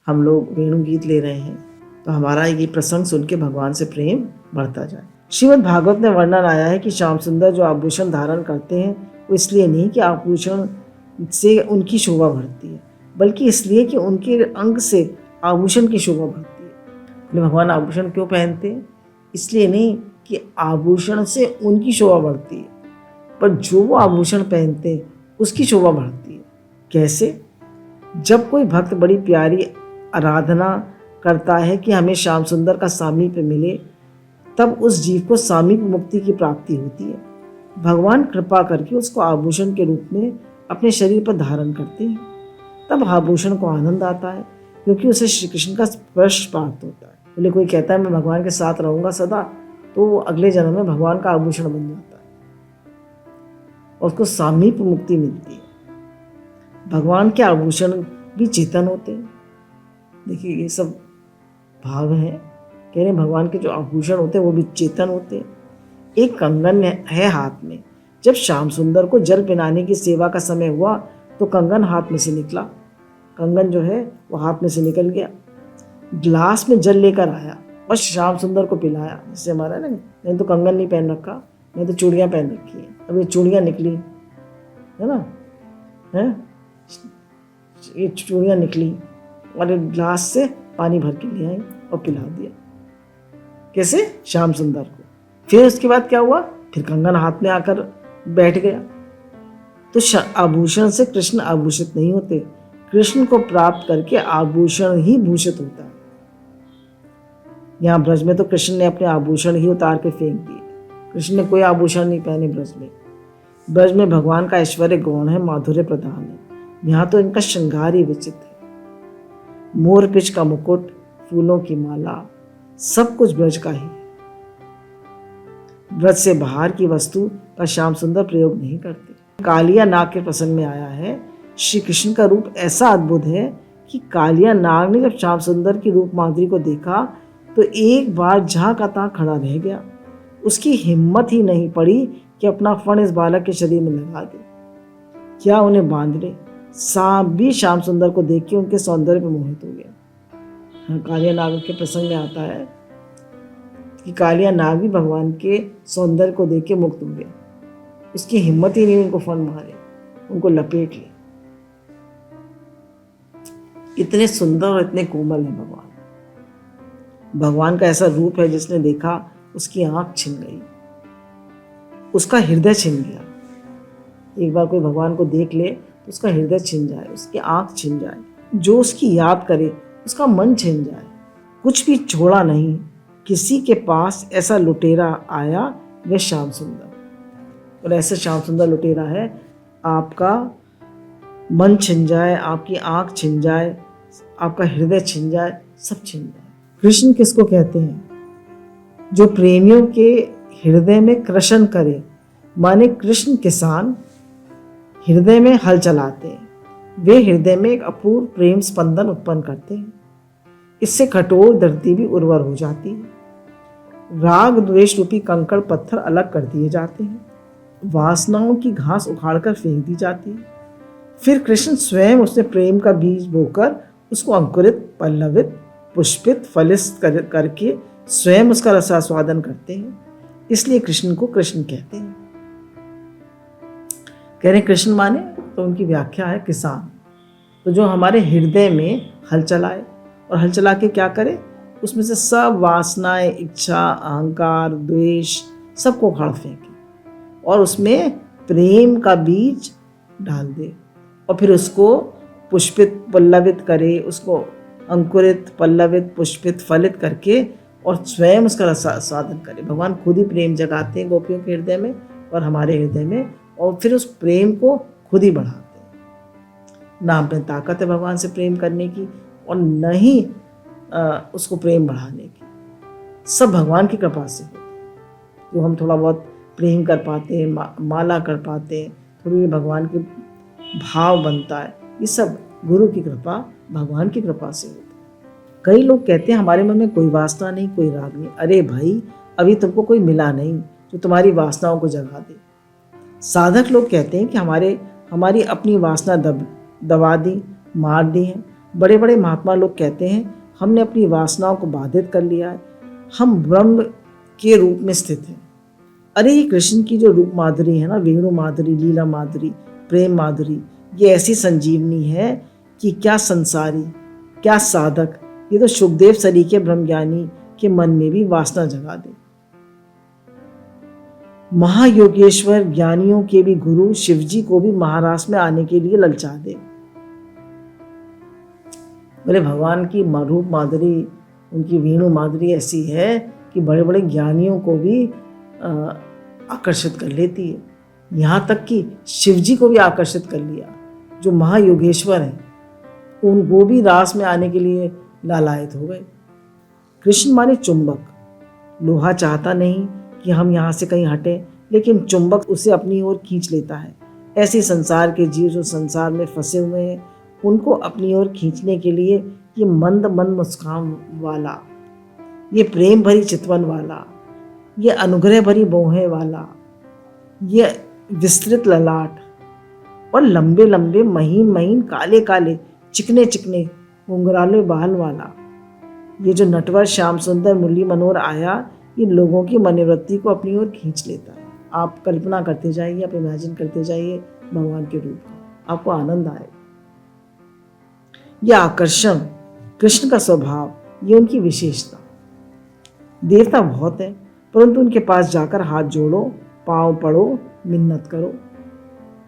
हम लोग वेणु गीत ले रहे हैं, तो हमारा ये प्रसंग सुन के भगवान से प्रेम बढ़ता जाए। श्रीमद् भागवत में वर्णन आया है कि श्याम सुंदर जो आभूषण धारण करते हैं वो इसलिए नहीं कि आभूषण से उनकी शोभा बढ़ती है, बल्कि इसलिए कि उनके अंग से आभूषण की शोभा बढ़ती है। भगवान आभूषण क्यों पहनते हैं? इसलिए नहीं कि आभूषण से उनकी शोभा बढ़ती है, पर जो वो आभूषण पहनते हैं उसकी शोभा बढ़ती है। कैसे? जब कोई भक्त बड़ी प्यारी आराधना करता है कि हमें श्याम सुंदर का सामीप्य मिले, तब उस जीव को सामीप्य मुक्ति की प्राप्ति होती है। भगवान कृपा करके उसको आभूषण के रूप में अपने शरीर पर धारण करते हैं, तब आभूषण को आनंद आता है, क्योंकि उसे श्री कृष्ण का स्पर्श प्राप्त होता है। बोले कोई कहता है मैं भगवान के साथ रहूंगा सदा, तो अगले जन्म में भगवान का आभूषण बन जाता है और उसको सामीप्य मुक्ति मिलती है। भगवान के आभूषण भी चेतन होते हैं। देखिए ये सब भाव है, कह रहे भगवान के जो आभूषण होते हैं वो भी चेतन होते हैं। एक कंगन है हाथ में। जब श्याम सुंदर को जल पिलाने की सेवा का समय हुआ तो कंगन हाथ में से निकला। कंगन जो है वो हाथ में से निकल गया, ग्लास में जल लेकर आया और श्याम सुंदर को पिलाया। जिससे हमारा ना, मैंने तो कंगन नहीं पहन रखा, मैंने तो चूड़ियाँ पहन रखी है, अब ये चूड़ियाँ निकली है ना, है ये चूड़ियाँ निकली और एक ग्लास से पानी भर के ले आई और पिला दिया। कैसे? श्याम सुंदर को। फिर उसके बाद क्या हुआ? फिर कंगन हाथ में आकर बैठ गया। तो आभूषण से कृष्ण आभूषित नहीं होते, कृष्ण को प्राप्त करके आभूषण ही भूषित होता है। यहाँ ब्रज में तो कृष्ण ने अपने आभूषण ही उतार के फेंक दिए। कृष्ण ने कोई आभूषण नहीं पहने ब्रज में। ब्रज में भगवान का ऐश्वर्य गौण है, माधुर्य प्रधान है। यहाँ तो इनका श्रृंगार ही विचित्र है। मोर पिच का मुकुट, फूलों की माला, सब कुछ ब्रज का ही है। ब्रज से बाहर की वस्तु का श्याम सुंदर प्रयोग नहीं करते। कालिया नाग के प्रसंग में आया है, श्री कृष्ण का रूप ऐसा अद्भुत है कि कालिया नाग ने जब श्याम सुंदर की रूप माधुरी को देखा तो एक बार जहाँ का तहाँ खड़ा रह गया। उसकी हिम्मत ही नहीं पड़ी कि अपना फण इस बालक के शरीर में लगा दे, क्या उन्हें बांध ले। सांप भी श्याम सुंदर को देख के उनके सौंदर्य पर मोहित हो गया। कालिया नाग के प्रसंग में आता है कि कालिया नाग भी भगवान के सौंदर्य को देख के मुक्त हो गया। उसकी हिम्मत ही नहीं उनको फन मारे, उनको लपेट ले। इतने सुंदर और इतने कोमल है भगवान। भगवान का ऐसा रूप है जिसने देखा उसकी आंख छिन गई, उसका हृदय छिन गया। एक बार कोई भगवान को देख ले तो उसका हृदय छिन जाए, उसकी आंख छिन जाए, जो उसकी याद करे उसका मन छिन जाए। कुछ भी छोड़ा नहीं। किसी के पास ऐसा लुटेरा आया, वह श्याम सुंदर। और ऐसे श्याम सुंदर लुटेरा है, आपका मन छिन जाए, आपकी आंख छिन जाए, आपका हृदय छिन जाए, सब छिन जाए। कृष्ण किसको कहते हैं? जो प्रेमियों के हृदय में कृष्ण करे, माने कृष्ण किसान हृदय में हल चलाते हैं। वे हृदय में एक अपूर्व प्रेम स्पंदन उत्पन्न करते हैं। इससे कठोर धरती भी उर्वर हो जाती है। राग द्वेष रूपी कंकड़ पत्थर अलग कर दिए जाते हैं। वासनाओं की घास उखाड़कर फेंक दी जाती है। फिर कृष्ण स्वयं उसमें प्रेम का बीज बोकर उसको अंकुरित, पल्लवित, पुष्पित, फलित करके स्वयं उसका रसास्वादन करते हैं। इसलिए कृष्ण को कृष्ण कहते हैं। कह रहे कृष्ण माने, तो उनकी व्याख्या है किसान। तो जो हमारे हृदय में हल चलाए, और हल चला के क्या करे? उसमें से सब वासनाएं, इच्छा, अहंकार, द्वेष सबको उखाड़ फेंके और उसमें प्रेम का बीज डाल दे, और फिर उसको पुष्पित, पल्लवित करे, उसको अंकुरित, पल्लवित, पुष्पित, फलित करके और स्वयं उसका रसास्वादन करे। भगवान खुद ही प्रेम जगाते हैं गोपियों के हृदय में और हमारे हृदय में, और फिर उस प्रेम को खुद ही बढ़ाते हैं। ना अपने ताकत है भगवान से प्रेम करने की और न ही उसको प्रेम बढ़ाने की। सब भगवान की कृपा से होता है। जो हम थोड़ा बहुत प्रेम कर पाते हैं, माला कर पाते हैं, थोड़ी भगवान के भाव बनता है, ये सब गुरु की कृपा, भगवान की कृपा से होता है। कई लोग कहते हैं हमारे मन में कोई वासना नहीं, कोई राग नहीं। अरे भाई, अभी तुमको कोई मिला नहीं जो तुम्हारी वासनाओं को जगा दे। साधक लोग कहते हैं कि हमारी अपनी वासना दबा दी, मार दी है। बड़े बड़े महात्मा लोग कहते हैं हमने अपनी वासनाओं को बाधित कर लिया है, हम ब्रह्म के रूप में स्थित हैं। अरे ये कृष्ण की जो रूप माधुरी है ना, वेणु माधुरी, लीला माधुरी, प्रेम माधुरी, ये ऐसी संजीवनी है कि क्या संसारी, क्या साधक, ये तो सुखदेव सरीखे ब्रह्मज्ञानी के मन में भी वासना जगा दे। महायोगेश्वर ज्ञानियों के भी गुरु शिवजी को भी महाराष्ट्र में आने के लिए ललचा दे। बोले भगवान की रूप माधुरी, उनकी वेणु माधुरी ऐसी है कि बड़े बड़े ज्ञानियों को भी आकर्षित कर लेती है। यहाँ तक कि शिवजी को भी आकर्षित कर लिया, जो महायोगेश्वर हैं उनको भी रास में आने के लिए लालायित हो गए। कृष्ण माने चुंबक, लोहा चाहता नहीं कि हम यहाँ से कहीं हटें, लेकिन चुंबक उसे अपनी ओर खींच लेता है। ऐसे संसार के जीव जो संसार में फंसे हुए हैं उनको अपनी ओर खींचने के लिए ये मंद मंद मुस्कान वाला, ये प्रेम भरी चितवन वाला, ये अनुग्रह भरी बोहें वाला, ये विस्तृत ललाट और लंबे लंबे महीन महीन काले काले चिकने चिकने घुंघराले बाल वाला, ये जो नटवर श्याम सुंदर मुरली मनोहर आया, ये लोगों की मनोवृत्ति को अपनी ओर खींच लेता है। आप कल्पना करते जाइए, आप इमेजिन करते जाइए भगवान के रूप का, आपको आनंद आए। यह आकर्षण कृष्ण का स्वभाव, ये उनकी विशेषता। देवता बहुत है, परंतु उनके पास जाकर हाथ जोड़ो, पांव पड़ो, मिन्नत करो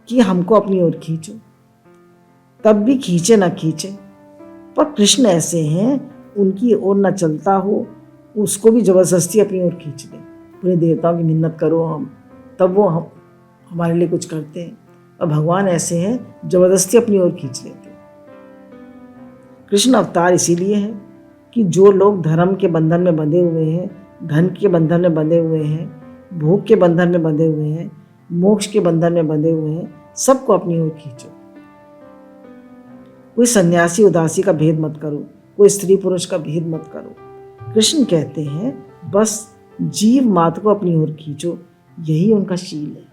कि हमको अपनी ओर खींचो, तब भी खींचे ना खींचे। पर कृष्ण ऐसे हैं, उनकी ओर न चलता हो उसको भी जबरदस्ती अपनी ओर खींच ले। पूरे देवताओं की मिन्नत करो हम, तब वो हमारे लिए कुछ करते हैं। और भगवान ऐसे हैं, जबरदस्ती अपनी ओर खींच लेते हैं। कृष्ण अवतार इसीलिए है कि जो लोग धर्म के बंधन में बंधे हुए हैं, धन के बंधन में बंधे हुए हैं, भोग के बंधन में बंधे हुए हैं, मोक्ष के बंधन में बंधे हुए हैं, सबको अपनी ओर खींचो। कोई सन्यासी उदासी का भेद मत करो, कोई स्त्री पुरुष का भेद मत करो। कृष्ण कहते हैं बस जीव मात्र को अपनी ओर खींचो, यही उनका शील है।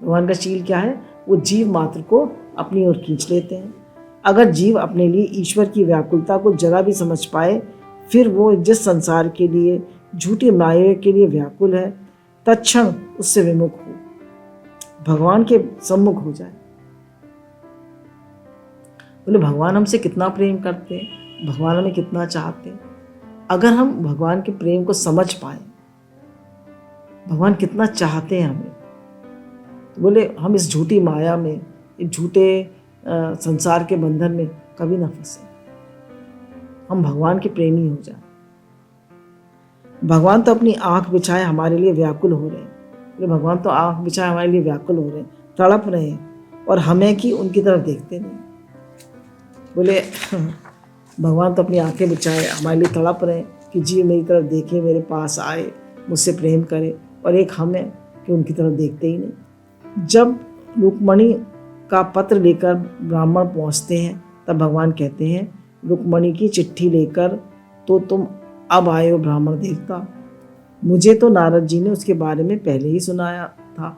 भगवान का शील क्या है? वो जीव मात्र को अपनी ओर खींच लेते हैं। अगर जीव अपने लिए ईश्वर की व्याकुलता को जरा भी समझ पाए, फिर वो जिस संसार के लिए, झूठी माया के लिए व्याकुल है, तत्क्षण उससे विमुख हो, भगवान के सम्मुख हो जाए। बोले भगवान हमसे कितना प्रेम करते हैं, भगवान हमें कितना चाहते हैं। अगर हम भगवान के प्रेम को समझ पाए, भगवान कितना चाहते हैं हमें, तो बोले हम इस झूठी माया में, इस झूठे संसार के बंधन में कभी ना फंसे, हम भगवान के प्रेमी हो जाए। भगवान तो अपनी आंख बिछाए हमारे लिए व्याकुल हो रहे हैं। भगवान तो आंख बिछाए हमारे लिए व्याकुल हो रहे हैं, तड़प रहे हैं, और हमें कि उनकी तरफ देखते नहीं। बोले भगवान तो अपनी आंखें बिछाए हमारे लिए तड़प रहे हैं कि जीव मेरी तरफ देखे, मेरे पास आए, मुझसे प्रेम करे, और एक हम है कि उनकी तरफ देखते ही नहीं। जब रुक्मणी का पत्र लेकर ब्राह्मण पहुंचते हैं, तब भगवान कहते हैं रुक्मणी की चिट्ठी लेकर तो तुम अब आए हो ब्राह्मण देवता। मुझे तो नारद जी ने उसके बारे में पहले ही सुनाया था।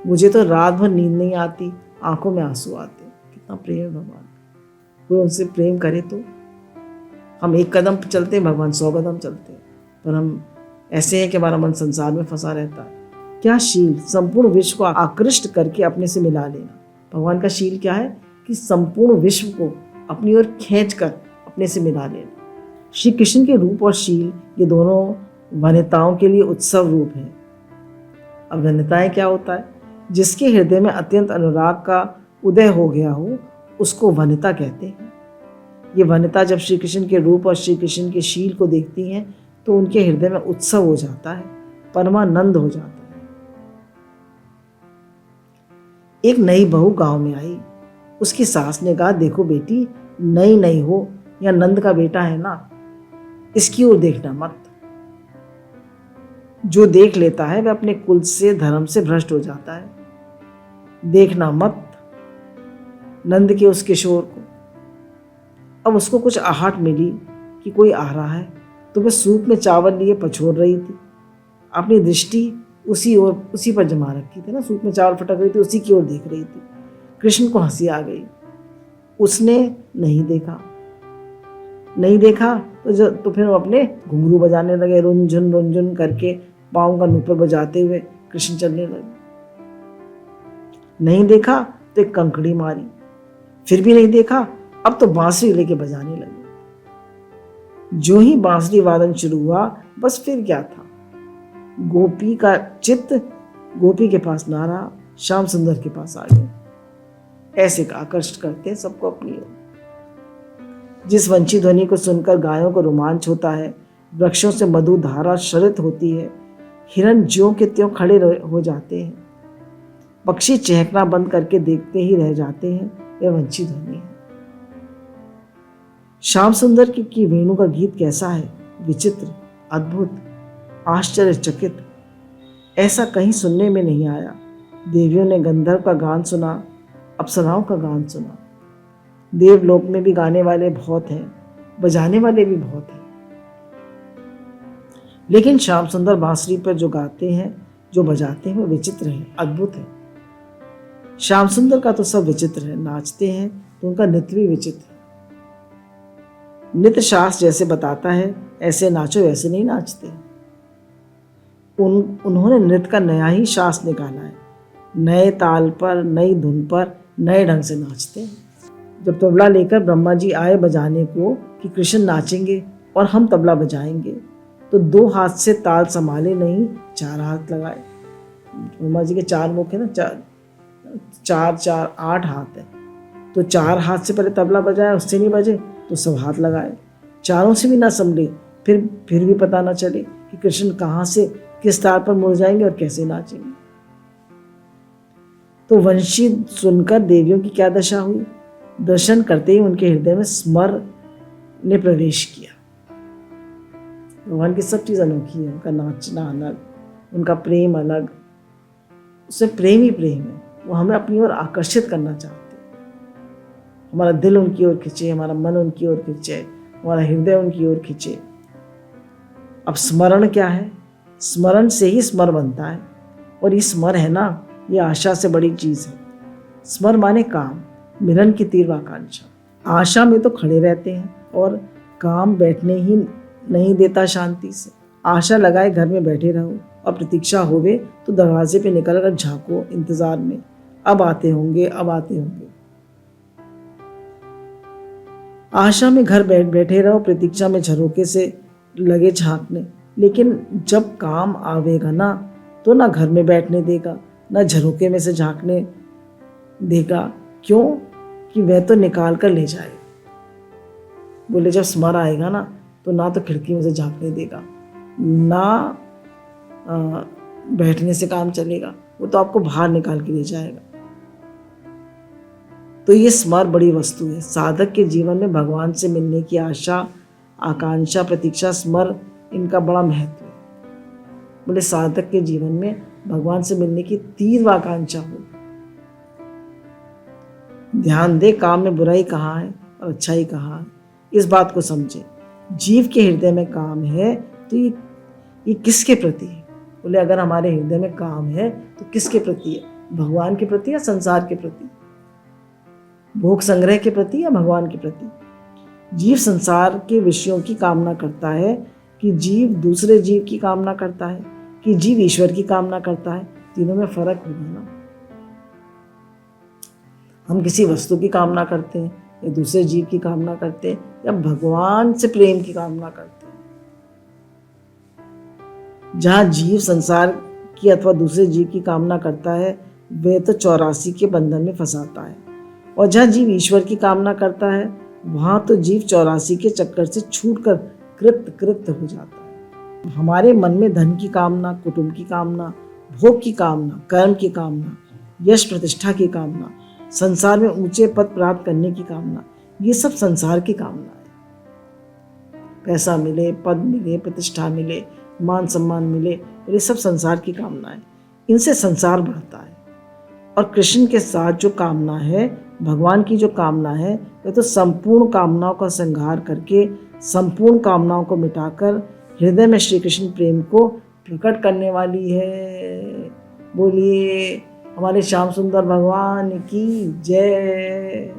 मुझे तो रात भर नींद नहीं आती, आंखों में आंसू आते। कितना प्रेम है भगवान। कोई उनसे प्रेम करे तो हम एक कदम चलते हैं, भगवान 100 कदम चलते हैं, पर हम ऐसे हैं कि हमारा मन संसार में फंसा रहता है। क्या शील? संपूर्ण विश्व को आकृष्ट करके अपने से मिला लेना। भगवान का शील क्या है? कि संपूर्ण विश्व को अपनी ओर खींचकर अपने से मिला लेना। श्री कृष्ण के रूप और शील, ये दोनों वनिताओं के लिए उत्सव रूप है। अब वनिताएं क्या होता है? जिसके हृदय में अत्यंत अनुराग का उदय हो गया हो, उसको वनिता कहते हैं। ये वनिता जब श्री कृष्ण के रूप और श्री कृष्ण के शील को देखती हैं, तो उनके हृदय में उत्सव हो जाता है, परमानंद हो जाता है। एक नई बहू गांव में आई। उसकी सास ने कहा, देखो बेटी, नई नई हो या नंद का बेटा है ना, इसकी ओर देखना मत। जो देख लेता है वह अपने कुल से, धर्म से भ्रष्ट हो जाता है। देखना मत नंद के उस किशोर को। अब उसको कुछ आहट मिली कि कोई आ रहा है, तो वह सूप में चावल लिए पछोर रही थी। अपनी दृष्टि उसी पर जमा रखी थी ना, सूप में चावल फटक रही थी, उसी की ओर देख रही थी। कृष्ण को हंसी आ गई। उसने नहीं देखा। नहीं देखा तो फिर वो अपने घुंघरू बजाने लगे, रुनझुन करके पाँव का नूपुर बजाते हुए कृष्ण चलने लगे। नहीं देखा तो एक कंकड़ी मारी, फिर भी नहीं देखा, अब तो बांसुरी लेके बजाने लगे। जो ही बांसुरी वादन शुरू हुआ, बस फिर क्या था, गोपी का चित्त गोपी के पास ना रहा, श्याम सुंदर के पास आ गया। ऐसे का आकर्षित करते हैं सबको अपनी ओर। जिस वंशी ध्वनि को सुनकर गायों को रोमांच होता है, वृक्षों से मधु धारा शरित होती है, हिरण ज्यों के त्यों खड़े हो जाते हैं, पक्षी चहकना बंद करके देखते ही रह जाते हैं, वह वंशी ध्वनि है। श्याम सुंदर की वेणु का गीत कैसा है, विचित्र, अद्भुत, आश्चर्यचकित, ऐसा कहीं सुनने में नहीं आया। देवियों ने गंधर्व का गान सुना, अप्सराओं का गान सुना। देवलोक में भी गाने वाले बहुत हैं, बजाने वाले भी बहुत हैं, लेकिन श्याम सुंदर बांसुरी पर जो गाते हैं, जो बजाते हैं, वो विचित्र है, अद्भुत है। श्याम सुंदर का तो सब विचित्र है, नाचते हैं तो उनका नृत्य भी विचित्र है। नृत्य शास्त्र जैसे बताता है, ऐसे नाचो वैसे नहीं नाचते। उन्होंने नृत्य का नया ही शास्त्र निकाला है, नए ताल पर, नई धुन पर, नए ढंग से नाचते हैं। जब तबला लेकर ब्रह्मा जी आए बजाने को कि कृष्ण नाचेंगे और हम तबला बजाएंगे, तो 2 हाथ से ताल संभाले नहीं, 4 हाथ लगाए। ब्रह्मा जी के 4 मुख है ना, 4 8 हाथ है, तो 4 हाथ से पहले तबला बजाया, उससे नहीं बजे तो सब हाथ लगाए। चारों से भी ना संभले, फिर भी पता ना चले कि कृष्ण कहाँ से किस ताल पर मुड़ जाएंगे और कैसे नाचेंगे। तो वंशी सुनकर देवियों की क्या दशा हुई। दर्शन करते ही उनके हृदय में स्मर ने प्रवेश किया। भगवान की सब चीज़ अनोखी है, उनका नाचना अलग, उनका प्रेम अलग, उसमें प्रेम ही प्रेम है। वो हमें अपनी ओर आकर्षित करना चाहते हैं, हमारा दिल उनकी ओर खींचे, हमारा मन उनकी ओर खींचे, हमारा हृदय उनकी ओर खींचे। अब स्मरण क्या है, स्मरण से ही स्मर बनता है, और ये स्मर है ना, ये आशा से बड़ी चीज़ है। स्मर माने काम, मिलन की तीव्र आकांक्षा। आशा में तो खड़े रहते हैं और काम बैठने ही नहीं देता शांति से। आशा लगाए घर में बैठे रहो और प्रतीक्षा होवे तो दरवाजे पे निकल कर झांको इंतजार में, अब आते होंगे, अब आते होंगे। आशा में घर बैठे रहो, प्रतीक्षा में झरोके से लगे झांकने, लेकिन जब काम आवेगा ना, तो ना घर में बैठने देगा, ना झरोके में से झांकने देगा। क्यों? कि वह तो निकाल कर ले जाएगा। बोले जब स्मर आएगा ना, तो ना तो खिड़की में से झांकने देगा, ना बैठने से काम चलेगा, वो तो आपको बाहर निकाल के ले जाएगा। तो ये स्मर बड़ी वस्तु है। साधक के जीवन में भगवान से मिलने की आशा, आकांक्षा, प्रतीक्षा, स्मर, इनका बड़ा महत्व है। बोले साधक के जीवन में भगवान से मिलने की तीव्र आकांक्षा हो। ध्यान दे, काम में बुराई कहाँ है और अच्छाई कहाँ है, इस बात को समझे। जीव के हृदय में काम है तो ये किसके प्रति है? बोले अगर हमारे हृदय में काम है तो किसके प्रति है? भगवान के प्रति या संसार के प्रति? भोग संग्रह के प्रति या भगवान के प्रति? जीव संसार के विषयों की कामना करता है कि जीव दूसरे जीव की कामना करता है कि जीव ईश्वर की कामना करता है? तीनों में फर्क होगा ना। हम किसी वस्तु की कामना करते हैं या दूसरे जीव की कामना करते हैं या भगवान से प्रेम की कामना करते हैं? जहाँ जीव संसार की अथवा दूसरे जीव की कामना करता है, वह तो 84 के बंधन में फंसाता है, और जहाँ जीव ईश्वर की कामना करता है, वहाँ तो जीव 84 के चक्कर से छूटकर कृत हो जाता है। हमारे मन में धन की कामना, कुटुंब की कामना, भोग की कामना, कर्म की कामना, यश प्रतिष्ठा की कामना, संसार में ऊंचे पद प्राप्त करने की कामना, ये सब संसार की कामना है। पैसा मिले, पद मिले, प्रतिष्ठा मिले, मान सम्मान मिले, ये सब संसार की कामना है। इनसे संसार बढ़ता है। और कृष्ण के साथ जो कामना है, भगवान की जो कामना है, वह तो संपूर्ण कामनाओं का संहार करके, संपूर्ण कामनाओं को मिटाकर हृदय में श्री कृष्ण प्रेम को प्रकट करने वाली है। बोलिए हमारे श्याम सुंदर भगवान की जय।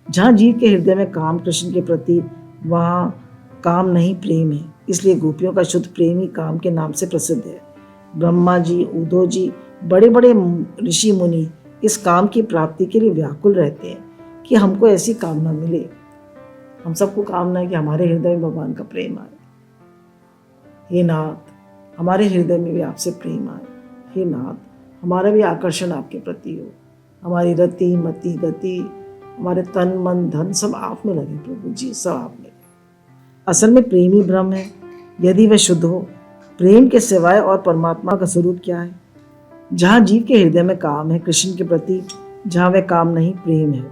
जहाँ जीव के हृदय में काम कृष्ण के प्रति, वहाँ काम नहीं प्रेम है। इसलिए गोपियों का शुद्ध प्रेम ही काम के नाम से प्रसिद्ध है। ब्रह्मा जी, उद्धव जी, बड़े बड़े ऋषि मुनि इस काम की प्राप्ति के लिए व्याकुल रहते हैं कि हमको ऐसी कामना मिले। हम सबको कामना है कि हमारे हृदय में भगवान का प्रेम आए। हे नाथ, हमारे हृदय में भी आपसे प्रेम आए। हे नाथ, हमारा भी आकर्षण आपके प्रति हो। हमारी रति मति गति, हमारे तन मन धन सब आप में लगे प्रभु जी, सब आप में। असल में प्रेम ही ब्रह्म है, यदि वह शुद्ध हो। प्रेम के सिवाय और परमात्मा का स्वरूप क्या है? जहाँ जीव के हृदय में काम है कृष्ण के प्रति, जहाँ वह काम नहीं प्रेम है।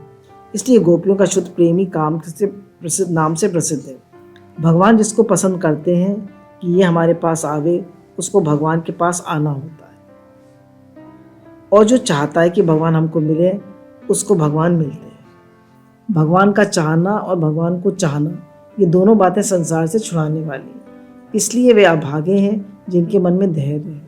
इसलिए गोपियों का शुद्ध प्रेम ही काम से प्रसिद्ध नाम से प्रसिद्ध है। भगवान जिसको पसंद करते हैं कि ये हमारे पास आवे, उसको भगवान के पास आना होता है। और जो चाहता है कि भगवान हमको मिले, उसको भगवान मिलते हैं। भगवान का चाहना और भगवान को चाहना, ये दोनों बातें संसार से छुड़ाने वाली हैं। इसलिए वे अभागे हैं जिनके मन में धैर्य है।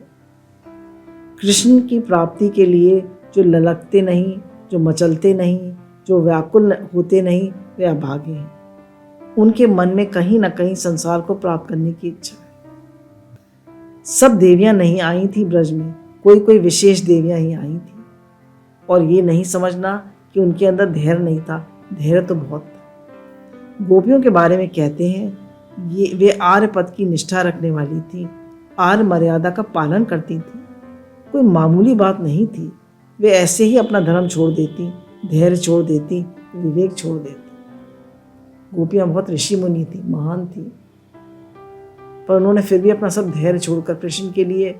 कृष्ण की प्राप्ति के लिए जो ललकते नहीं, जो मचलते नहीं, जो व्याकुल होते नहीं, वे अभागे हैं। उनके मन में कहीं ना कहीं संसार को प्राप्त करने की इच्छा है। सब देवियां नहीं आई थी ब्रज में, कोई कोई विशेष देवियां ही आई थी। और ये नहीं समझना कि उनके अंदर धैर्य नहीं था, धैर्य तो बहुत था। गोपियों के बारे में कहते हैं ये वे आर्य पद की निष्ठा रखने वाली थी, आर्य मर्यादा का पालन करती थी। कोई मामूली बात नहीं थी। वे ऐसे ही अपना धर्म छोड़ देती, धैर्य छोड़ देती, विवेक छोड़ देती। गोपियां बहुत ऋषि मुनि थी, महान थी, पर उन्होंने फिर भी अपना सब धैर्य छोड़कर कृष्ण के लिए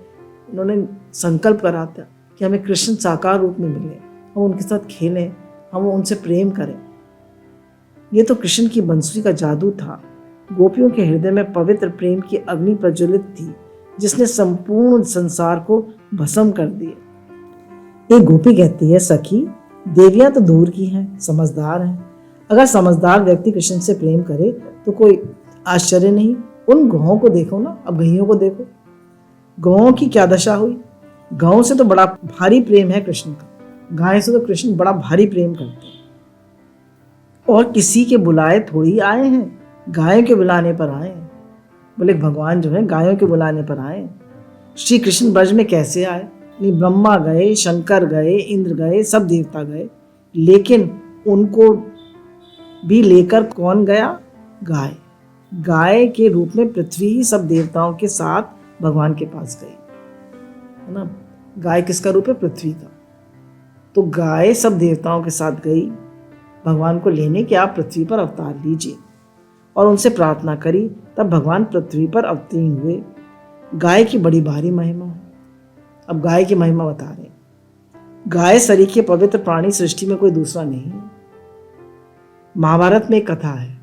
उन्होंने संकल्प करा था कि हमें कृष्ण साकार रूप में मिले, हम उनके साथ खेलें, हम उनसे प्रेम करें। ये तो कृष्ण की बंसुरी का जादू था। गोपियों के हृदय में पवित्र प्रेम की अग्नि प्रज्वलित थी, जिसने संपूर्ण संसार को भस्म कर दिया। एक गोपी कहती है, सखी, देवियां तो दूर की हैं, समझदार हैं। अगर समझदार व्यक्ति कृष्ण से प्रेम करे तो कोई आश्चर्य नहीं। उन गौओं को देखो ना, अब गैयों को देखो, गौओं की क्या दशा हुई। गौओं से तो बड़ा भारी प्रेम है कृष्ण का, गाय से तो कृष्ण बड़ा भारी प्रेम करते हैं। और किसी के बुलाए थोड़ी आए हैं, गायों के बुलाने पर आए हैं। बोले भगवान जो है गायों के बुलाने पर आए। श्री कृष्ण ब्रज में कैसे आए? नहीं, ब्रह्मा गए, शंकर गए, इंद्र गए, सब देवता गए, लेकिन उनको भी लेकर कौन गया? गाय। गाय के रूप में पृथ्वी ही सब देवताओं के साथ भगवान के पास गई, है ना। गाय किसका रूप है? पृथ्वी का। तो गाय सब देवताओं के साथ गई भगवान को लेने कि आप पृथ्वी पर अवतार लीजिए, और उनसे प्रार्थना करी। तब भगवान पृथ्वी पर अवतीर्ण हुए। गाय की बड़ी भारी महिमा है। अब गाय की महिमा बता रहे हैं। गाय सरीखे पवित्र प्राणी सृष्टि में कोई दूसरा नहीं है। महाभारत में एक कथा है,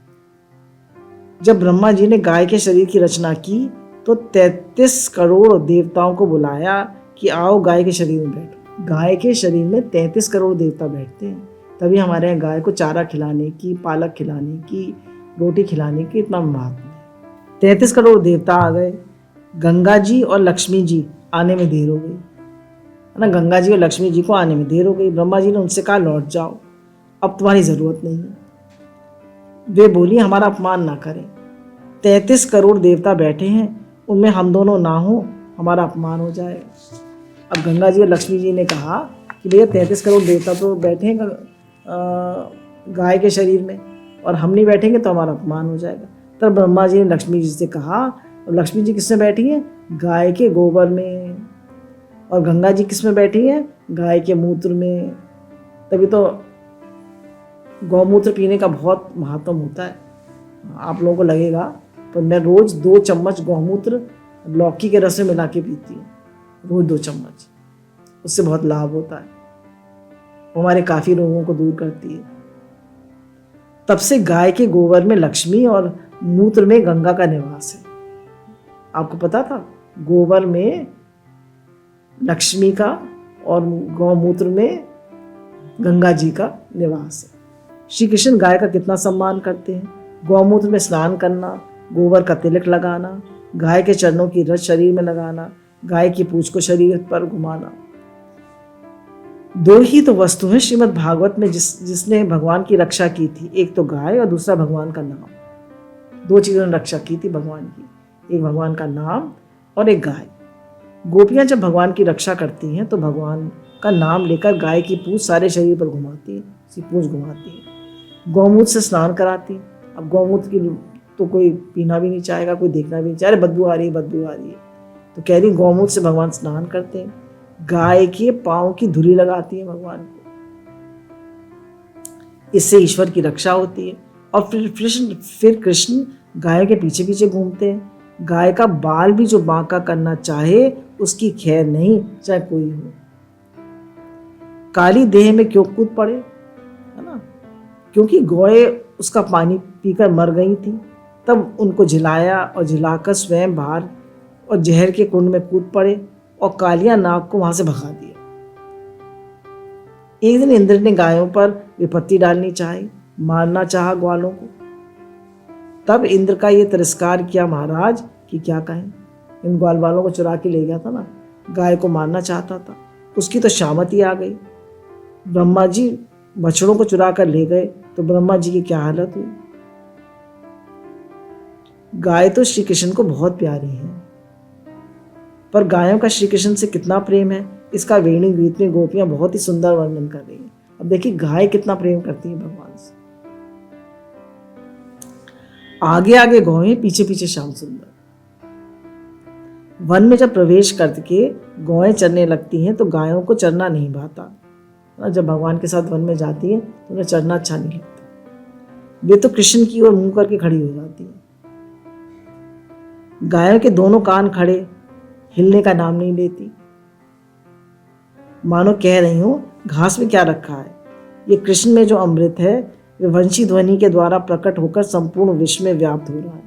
जब ब्रह्मा जी ने गाय के शरीर की रचना की तो 33 करोड़ देवताओं को बुलाया कि आओ गाय के शरीर में बैठो। गाय के शरीर में 33 करोड़ देवता बैठते हैं। तभी हमारे यहाँ गाय को चारा खिलाने की, पालक खिलाने की, रोटी खिलाने की इतना महत्व है। 33 करोड़ देवता आ गए। गंगा जी और लक्ष्मी जी आने में देर हो गई, है ना। गंगा जी और लक्ष्मी जी को आने में देर हो गई। ब्रह्मा जी ने उनसे कहा लौट जाओ, अब तुम्हारी जरूरत नहीं है। वे बोली हमारा अपमान ना करें, 33 करोड़ देवता बैठे हैं, उनमें हम दोनों ना हो, हमारा अपमान हो जाएगा। अब गंगा जी और लक्ष्मी जी ने कहा कि भैया 33 करोड़ देवता तो बैठे हैं गाय के शरीर में, और हम नहीं बैठेंगे तो हमारा अपमान हो जाएगा। तब ब्रह्मा जी ने लक्ष्मी जी से कहा, और लक्ष्मी जी किसमें बैठी हैं? गाय के गोबर में। और गंगा जी किसमें बैठी हैं? गाय के मूत्र में। तभी तो गौमूत्र पीने का बहुत महत्व होता है। आप लोगों को लगेगा, पर मैं रोज 2 चम्मच गौमूत्र लौकी के रस में मिला के पीती हूँ, रोज 2 चम्मच। उससे बहुत लाभ होता है, वो हमारे काफी रोगों को दूर करती है। तब से गाय के गोबर में लक्ष्मी और मूत्र में गंगा का निवास है। आपको पता था? गोबर में लक्ष्मी का और गौमूत्र में गंगा जी का निवास है। श्री कृष्ण गाय का कितना सम्मान करते हैं। गौमूत्र में स्नान करना, गोबर का तिलक लगाना, गाय के चरणों की रस शरीर में लगाना, गाय की पूंछ को शरीर पर घुमाना, दो ही तो वस्तु है श्रीमद् भागवत में जिसने भगवान की रक्षा की थी, एक तो गाय और दूसरा भगवान का नाम। दो चीज़ों ने रक्षा की थी भगवान की, एक भगवान का नाम और एक गाय। गोपियां जब भगवान की रक्षा करती हैं तो भगवान का नाम लेकर गाय की पूंछ सारे शरीर पर घुमाती है, उसकी पूंछ घुमाती है। गौमूत्र से स्नान कराती है। अब गौमूत्र की तो कोई पीना भी नहीं चाहेगा, कोई देखना भी नहीं चाहे, बदबू आ रही है, बदबू आ रही है, तो कह रही गौमूत्र से भगवान स्नान करते हैं। गाय के पांव की धुली लगाती है भगवान को, इससे ईश्वर की रक्षा होती है। और फिर कृष्ण गाय के पीछे पीछे घूमते हैं। गाय का बाल भी जो बांका करना चाहे उसकी खैर नहीं, चाहे कोई हो। काली देह में क्यों कूद पड़े, है ना, क्योंकि गौए उसका पानी पीकर मर गई थी। तब उनको झिलाया और झिलाकर स्वयं बाहर और जहर के कुंड में कूद पड़े और कालिया नाग को वहां से भगा दिया। एक दिन इंद्र ने गायों पर विपत्ति डालनी चाहिए, मारना चाहा ग्वालों को। तब इंद्र का ये तिरस्कार किया महाराज कि क्या कहें। इन ग्वाल वालों को चुरा के ले गया था ना, गाय को मारना चाहता था, उसकी तो शामती आ गई। ब्रह्मा जी बछड़ों को चुरा कर ले गए तो ब्रह्मा जी की क्या हालत हुई। गाय तो श्री कृष्ण को बहुत प्यारी है, पर गायों का श्री कृष्ण से कितना प्रेम है, इसका वेणु गीत में गोपियां बहुत ही सुंदर वर्णन कर रही हैं। अब देखिए गाय कितना प्रेम करती है भगवान से। आगे आगे गौएं, पीछे पीछे श्याम सुंदर। वन में जब प्रवेश करके गौएं चरने लगती हैं तो गायों को चरना नहीं भाता। जब भगवान के साथ वन में जाती हैं तो उन्हें चरना अच्छा नहीं लगता, वे तो कृष्ण की ओर मुंह करके खड़ी हो जाती हैं। गायों के दोनों कान खड़े, हिलने का नाम नहीं लेती, मानो कह रही हूं घास में क्या रखा है। ये कृष्ण में जो अमृत है वे वंशी ध्वनि के द्वारा प्रकट होकर संपूर्ण विश्व में व्याप्त हो रहा है।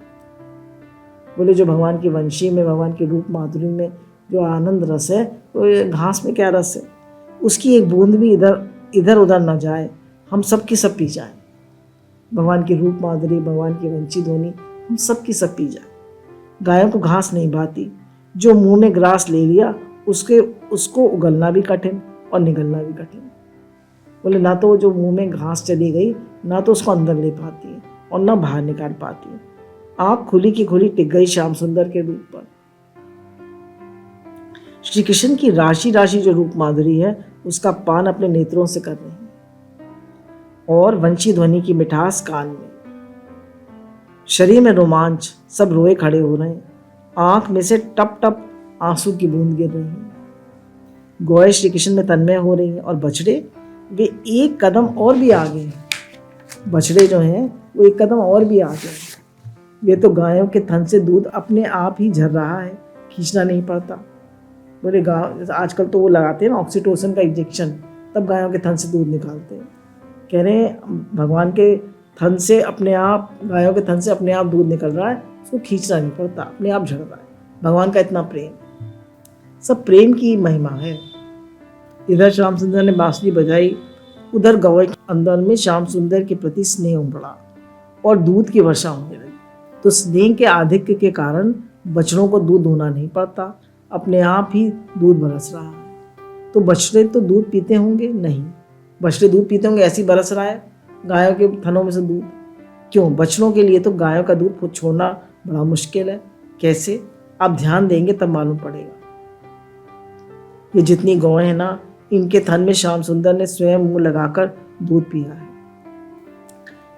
बोले जो भगवान की वंशी में, भगवान की रूप माधुरी में जो आनंद रस है, तो घास में क्या रस है, उसकी एक बूंद भी इधर उधर न जाए, हम सब की सब पी जाए। भगवान की रूप माधुरी, भगवान की वंशी ध्वनि हम सब की सब पी जाए। गायों को घास नहीं भाती, जो मुंह ने ग्रास ले लिया उसको उगलना भी कठिन और निगलना भी कठिन। बोले ना तो जो मुंह में घास चली गई, ना तो उसको अंदर ले पाती है और ना बाहर निकाल पाती है। आंख खुली की खुली टिक गई श्याम सुंदर के रूप पर। श्री कृष्ण की राशि राशि जो रूप माधुरी है उसका पान अपने नेत्रों से कर रहे हैं और वंशी ध्वनि की मिठास कान में। शरीर में रोमांच, सब रोए खड़े हो रहे हैं, आंख में से टप टप आंसू की बूंद गिर रही है। गौएं श्री कृष्ण में तन्मय हो रही हैं और बछड़े वे एक कदम और भी आगे हैं। बछड़े जो हैं वो एक कदम और भी आगे हैं। वे तो गायों के थन से दूध अपने आप ही झर रहा है, खींचना नहीं पड़ता। बोले गाँव आजकल तो वो लगाते हैं ना ऑक्सीटोसिन का इंजेक्शन, तब गायों के थन से दूध निकालते हैं। कह रहे हैं भगवान के थन से अपने आप, गायों के थन से अपने आप दूध निकल रहा है, उसको खींचना नहीं पड़ता, अपने आप झड़ रहा है। भगवान का इतना प्रेम, सब प्रेम की महिमा है। इधर श्याम सुंदर ने बांसुरी बजाई, उधर गौएं के अंदर में श्याम सुंदर के प्रति स्नेह उमड़ा और दूध की वर्षा होने लगी। तो स्नेह के आधिक्य के कारण बछड़ों को दूध धोना नहीं पड़ता, अपने आप ही दूध बरस रहा है। तो बछड़े तो दूध पीते होंगे? नहीं, बछड़े दूध पीते होंगे ऐसी बरस रहा है गायों के थनों में से दूध। क्यों? बछड़ों के लिए तो गायों का दूध खुद छोड़ना बड़ा मुश्किल है। कैसे? आप ध्यान देंगे तब मालूम पड़ेगा। ये जितनी गौएं हैं ना, इनके थन में श्याम सुंदर ने स्वयं मुंह लगाकर दूध पिया है।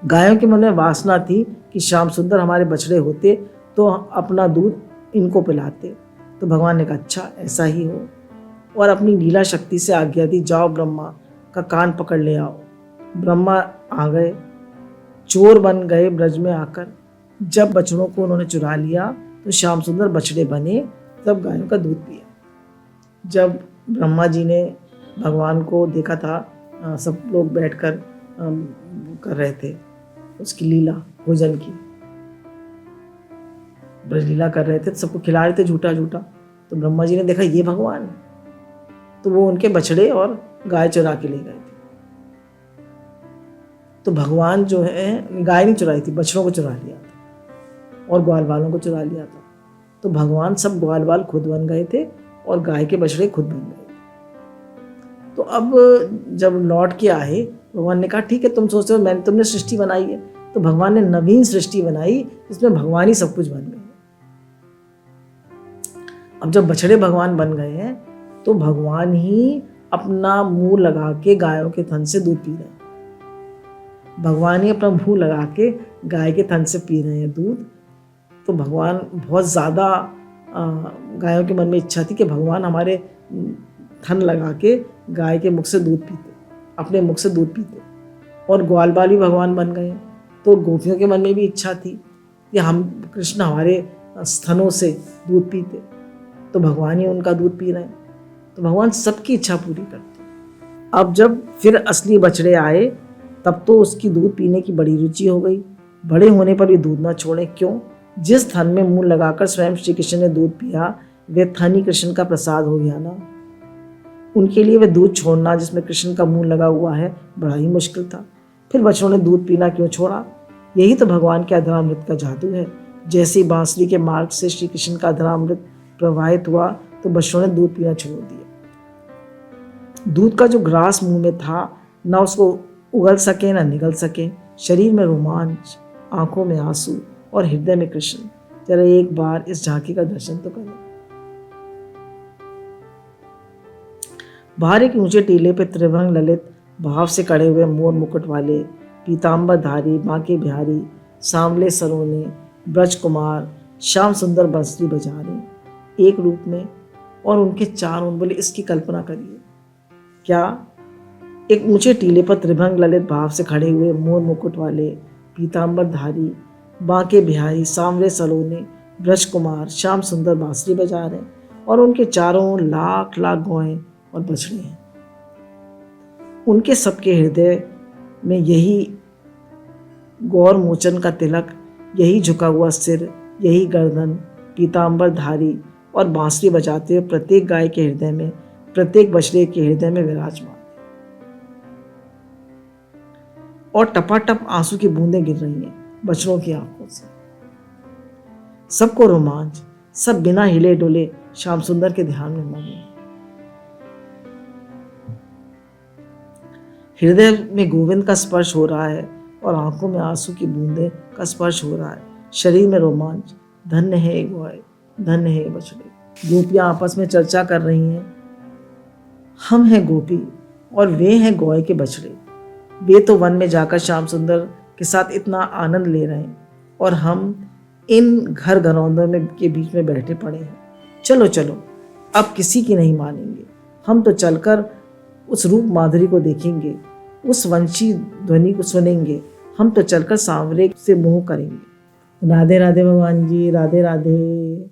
गायों के मन में वासना थी कि श्याम सुंदर हमारे बछड़े होते तो अपना दूध इनको पिलाते। तो भगवान ने कहा अच्छा ऐसा ही हो, और अपनी लीला शक्ति से आज्ञा दी, जाओ ब्रह्मा का कान पकड़ ले आओ। ब्रह्मा आ गए, चोर बन गए ब्रज में आकर। जब बछड़ों को उन्होंने चुरा लिया तो श्याम सुंदर बछड़े बने, तब गायों का दूध पिया। जब ब्रह्मा जी ने भगवान को देखा था, सब लोग बैठकर कर रहे थे उसकी लीला, भोजन की ब्रज लीला कर रहे थे, सबको खिला रहे थे झूठा झूठा। तो ब्रह्मा जी ने देखा ये भगवान, तो वो उनके बछड़े और गाय चुरा के ले गए थे। तो भगवान जो है, गाय नहीं चुराई थी, बछड़ों को चुरा लिया था और ग्वाल वालों को चुरा लिया था। तो भगवान सब ग्वाल वाल खुद बन गए थे और गाय के बछड़े खुद बन गए थे। तो अब जब लौट के आए, भगवान ने कहा ठीक है, तुम सोचते हो मैंने तुमने सृष्टि बनाई है, तो भगवान ने नवीन सृष्टि बनाई जिसमें भगवान ही सब कुछ बन गए। अब जब बछड़े भगवान बन गए हैं तो भगवान ही अपना मुंह लगा के गायों के थन से दूध पी रहे हैं। भगवान ही अपना मुंह लगा के गाय के थन से पी रहे हैं दूध। तो भगवान बहुत ज़्यादा गायों के मन में इच्छा थी कि भगवान हमारे थन लगा के गाय के मुख से दूध पीते, अपने मुख से दूध पीते। और ग्वालबाल भी भगवान बन गए, तो गोपियों के मन में भी इच्छा थी कि हम कृष्ण हमारे स्तनों से दूध पीते, तो भगवान ही उनका दूध पी रहे हैं। तो भगवान सबकी इच्छा पूरी करते हैं। अब जब फिर असली बछड़े आए तब तो उसकी दूध पीने की बड़ी रुचि हो गई। बड़े होने पर भी दूध ना छोड़े, क्यों? जिस थन में मुंह लगाकर स्वयं श्री कृष्ण ने दूध पिया वे थन ही कृष्ण का प्रसाद हो गया ना। उनके लिए वे दूध छोड़ना जिसमें कृष्ण का मुंह लगा हुआ है बड़ा ही मुश्किल था। फिर बछड़ों ने दूध पीना क्यों छोड़ा? यही तो भगवान के अधरामृत का जादू है। जैसे ही बांसुरी के मार्ग से श्री कृष्ण का अधरामृत प्रवाहित हुआ तो बछड़ों ने दूध पीना छोड़ दिया। दूध का जो ग्रास मुंह में था, ना उसको उगल सके ना निगल सके। शरीर में रोमांच, आंखों में आंसू और हृदय में कृष्ण। जरा एक बार इस झांकी का दर्शन तो करें। बाहर एक ऊंचे टीले पे त्रिभंग ललित भाव से खड़े हुए मोर मुकुट वाले, पीताम्बरधारी, बांके बिहारी, सांवले सरोने, ब्रज कुमार, श्याम सुंदर बांसुरी बजा रहे एक रूप में, और उनके चारों बोले इसकी कल्पना करिए। क्या? एक ऊंचे टीले पर त्रिभंग ललित भाव से खड़े हुए मोर मुकुट वाले, पीताम्बरधारी, बांके बिहारी, सांवले सलोने, ब्रज कुमार, श्याम सुंदर बांसुरी बजा रहे, और उनके चारों लाख लाख गौएं और बछड़े हैं। उनके सबके हृदय में यही गौर मोचन का तिलक, यही झुका हुआ सिर, यही गर्दन, पीताम्बरधारी और बांसुरी बजाते हुए प्रत्येक गाय के हृदय में, प्रत्येक बछड़े के हृदय में विराजमान। और टपाटप आंसू की बूंदें गिर रही हैं बछड़ों की आंखों से। सबको रोमांच, सब बिना हिले डोले श्याम सुंदर के ध्यान में मग्न हैं। हृदय में गोविंद का स्पर्श हो रहा है और आंखों में आंसू की बूंदें का स्पर्श हो रहा है। शरीर में रोमांच, धन्य है ये गौएं, धन्य है ये बछड़े। गोपियां आपस में चर्चा कर रही हैं। हम हैं गोपी और वे हैं गौएं के बछड़े। वे तो वन में जाकर श्याम सुंदर के साथ इतना आनंद ले रहे हैं और हम इन घर घरौंदों में के बीच में बैठे पड़े हैं। चलो चलो, अब किसी की नहीं मानेंगे। हम तो चलकर उस रूप माधुरी को देखेंगे, उस वंशी ध्वनि को सुनेंगे। हम तो चलकर सांवरे से मोह करेंगे। राधे राधे भगवान जी, राधे राधे।